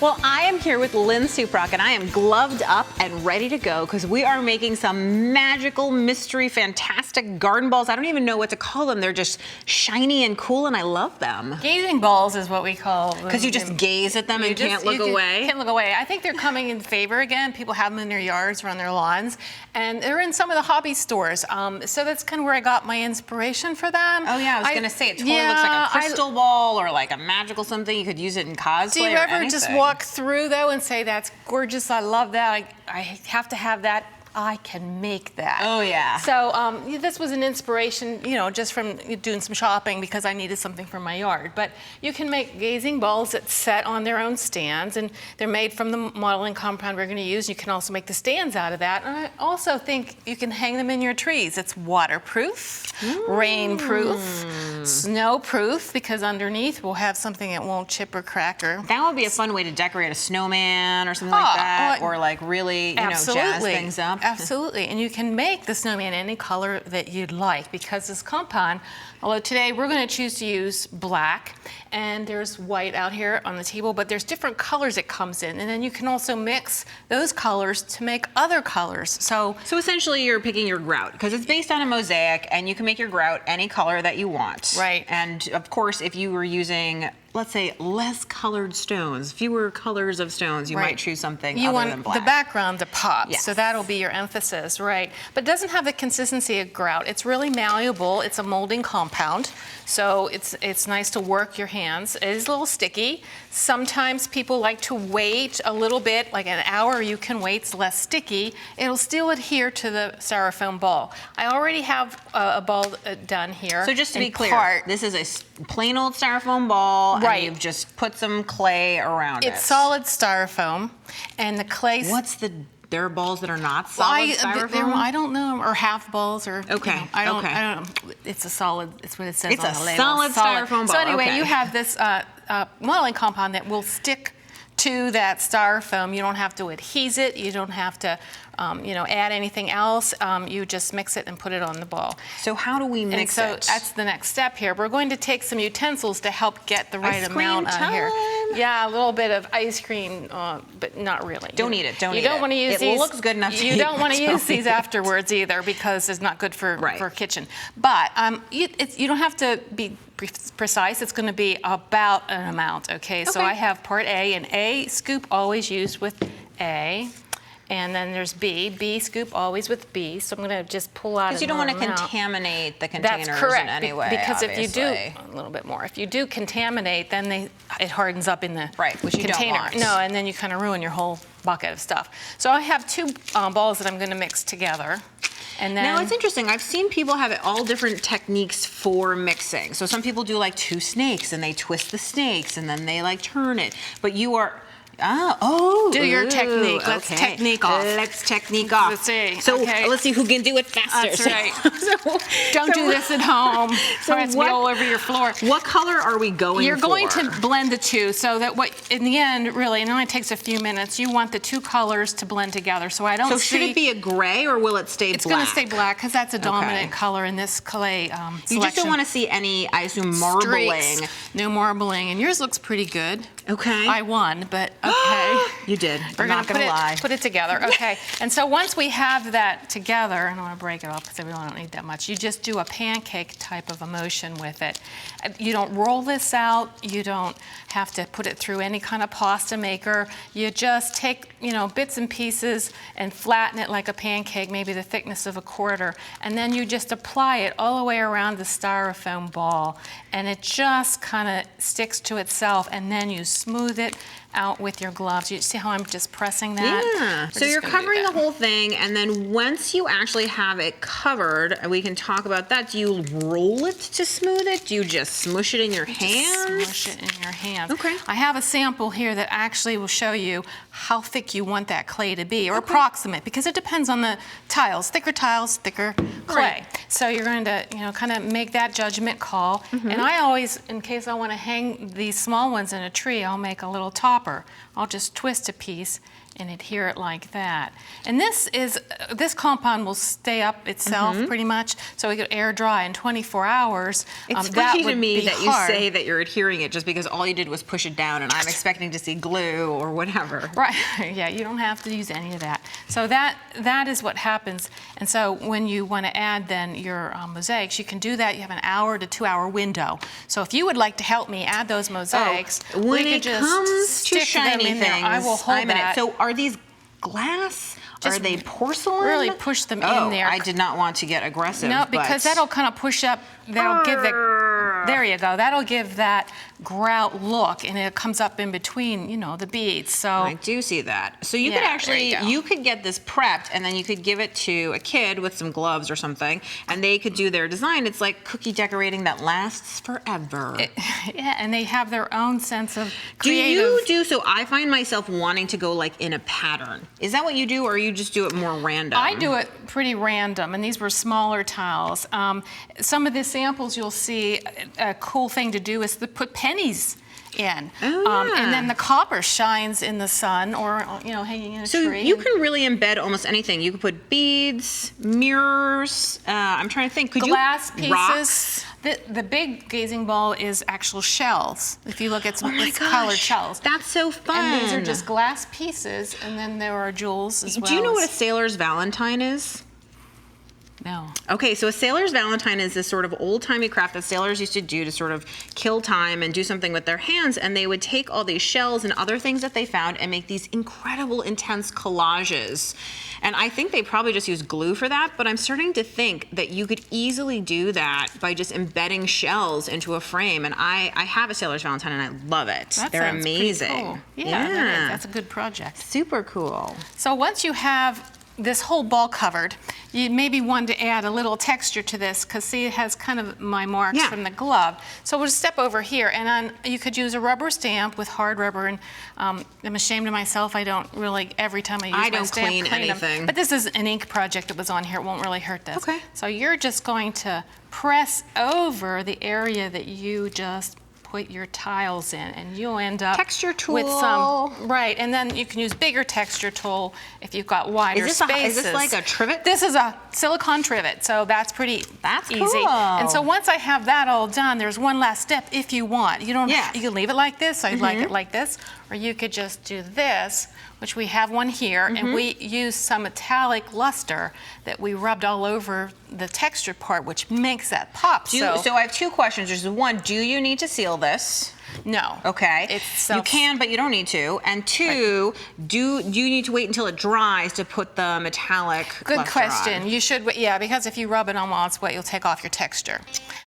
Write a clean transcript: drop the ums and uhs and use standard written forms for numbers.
Well, I am here with Lynne Suprock, and I am gloved up and ready to go because we are making some magical, mystery, fantastic garden balls. I don't even know what to call them. They're just shiny and cool, and I love them. Gazing balls is what we call them. Because you just gaze at them and can't look away? Can't look away. I think they're coming in favor again. People have them in their yards or on their lawns, and they're in some of the hobby stores. So that's kind of where I got my inspiration for them. Oh, yeah, I was going to say, it totally looks like a crystal ball or like a magical something. You could use it in cosplay. Do you ever just walk through though and say, that's gorgeous, I love that, I have to have that, I can make that. Oh yeah. So this was an inspiration, you know, just from doing some shopping because I needed something for my yard. But you can make gazing balls that set on their own stands, and they're made from the modeling compound we're going to use. You can also make the stands out of that. And I also think you can hang them in your trees. It's waterproof, rainproof, snowproof, because underneath we'll have something that won't chip or crack or... That would be a fun way to decorate a snowman or something like that, or like really, you know, jazz things up. Absolutely, and you can make the snowman any color that you'd like because this compound, although today we're going to choose to use black, and there's white out here on the table, but there's different colors it comes in, and then you can also mix those colors to make other colors. So essentially you're picking your grout because it's based on a mosaic, and you can make your grout any color that you want. Right. And of course, if you were using, let's say, less colored stones, fewer colors of stones, you might choose something other than black. The background to pop, yes. So that'll be your emphasis, right? But it doesn't have the consistency of grout. It's really malleable. It's a molding compound, so it's nice to work your hands. It is a little sticky. Sometimes people like to wait a little bit, like an hour you can wait, it's less sticky. It'll still adhere to the styrofoam ball. I already have a ball done here. So just to be clear, this is a plain old styrofoam ball, right. And you've just put some clay around it. It's solid styrofoam, and the clay... There are balls that are not solid styrofoam? I don't know, or half balls, or... Okay, you know, I don't know. It's a solid, it's what it says it's on the label. It's a solid styrofoam ball, So anyway, you have this modeling compound that will stick to that styrofoam. You don't have to adhese it. You don't have to, you know, add anything else. You just mix it and put it on the ball. So how do we mix it? So that's the next step here. We're going to take some utensils to help get the right amount on here. Yeah, a little bit of ice cream, but not really. Don't eat it. Don't eat it. You don't want to use these. It looks good enough to eat. You don't want to use these afterwards either because it's not good for kitchen. But you don't have to be precise. It's going to be about an amount, okay? So I have part A, and A scoop always used with A. And then there's B. B scoop always with B. So I'm going to just pull out. Because you don't want to contaminate the containers That's correct. in any way. Because obviously. if you do a little bit more, if you do contaminate, then it hardens up in the which you container. don't want. No, and then you kind of ruin your whole bucket of stuff. So I have two balls that I'm going to mix together. And then, now it's interesting. I've seen people have all different techniques for mixing. So some people do like two snakes, and they twist the snakes, and then they like turn it. But you are. Do your technique. Let's technique off. Let's technique off. Let's see. So let's see who can do it faster. That's right. Don't do this at home. So it's all over your floor. What color are we going for? You're going to blend the two so that in the end, really, it only takes a few minutes. You want the two colors to blend together. So I don't. So should it be a gray or will it stay black? It's going to stay black because that's a dominant color in this clay selection. You just don't want to see any, I assume, marbling. Streaks. No marbling, and yours looks pretty good. Okay. I won, but okay. You did. We're not going to lie. Put it together. Okay. And so once we have that together, and I want to break it off because I really don't need that much, you just do a pancake type of a motion with it. You don't roll this out. You don't have to put it through any kind of pasta maker. You just take, you know, bits and pieces and flatten it like a pancake, maybe the thickness of a quarter, and then you just apply it all the way around the styrofoam ball, and it just kind of sticks to itself, and then you smooth it out with your gloves. You see how I'm just pressing that? Yeah. So you're covering the whole thing, and then once you actually have it covered, we can talk about that. Do you roll it to smooth it? Do you just smush it in your hands? Smush it in your hands. Okay. I have a sample here that actually will show you how thick you want that clay to be, or approximate, because it depends on the tiles. Thicker tiles, thicker clay. Right. So you're going to, you know, kind of make that judgment call. And I always, in case I want to hang these small ones in a tree, I'll make a little topper. I'll just twist a piece and adhere it like that. And this compound will stay up itself pretty much, so it could air dry in 24 hours. It's that funny to would me be that hard. you say that you're adhering it just because all you did was push it down, and I'm expecting to see glue or whatever. Right, yeah, you don't have to use any of that. So that is what happens. And so when you want to add then your mosaics, you can do that. You have an hour to 2 hour window. So if you would like to help me add those mosaics, when we it could just comes to stick shiny them in there. things, I will hold that. So are these glass? Just are they porcelain? really push them in there. I did not want to get aggressive. No, because that'll kind of push up. That'll give it. There you go. That'll give that grout look, and it comes up in between, you know, the beads. So I do see that. So you Yeah, could actually, there you go. you could get this prepped, and then you could give it to a kid with some gloves or something, and they could do their design. It's like cookie decorating that lasts forever. yeah, and they have their own sense of creative. So I find myself wanting to go like in a pattern. Is that what you do, or you just do it more random? I do it pretty random, and these were smaller tiles. Some of the samples you'll see, a cool thing to do is to put pennies in. Oh, yeah. And then the copper shines in the sun or, you know, hanging in a So tree. you can really embed almost anything. You could put beads, mirrors. I'm trying to think. Could glass you pieces. rocks? The big gazing ball is actual shells. If you look at some, Oh my it's colored gosh, shells. that's so fun. And these are just glass pieces, and then there are jewels as well. Do you know what a sailor's valentine is? No. Okay, so a sailor's valentine is this sort of old-timey craft that sailors used to do to sort of kill time and do something with their hands, and they would take all these shells and other things that they found and make these incredible, intense collages. And I think they probably just use glue for that, but I'm starting to think that you could easily do that by just embedding shells into a frame. And I have a sailor's valentine, and I love it. That They're sounds pretty amazing. cool. Yeah, that is. That's a good project. Super cool. So once you have this whole ball covered, you maybe want to add a little texture to this, because see, it has kind of my marks Yeah. from the glove. So we'll step over here, and you could use a rubber stamp with hard rubber, and I'm ashamed of myself, I don't really, every time I use my don't stamp, clean them. anything. But this is an ink project that was on here, it won't really hurt this. Okay. So you're just going to press over the area that you just put your tiles in, and you'll end up Texture tool. with some, right, and then you can use bigger texture tool if you've got wider Is spaces. this like a trivet? This is a silicone trivet, so that's pretty That's easy. cool. And so once I have that all done, there's one last step if you want. You don't. Yeah. You can leave it like this. I'd like it like this, or you could just do this, which we have one here, and we use some metallic luster that we rubbed all over the textured part, which makes that pop. So I have two questions. There's one, do you need to seal this? No. Okay. It's you can, but you don't need to. And two, do you need to wait until it dries to put the metallic Good luster question. on? You should, yeah, because if you rub it on while it's wet, you'll take off your texture.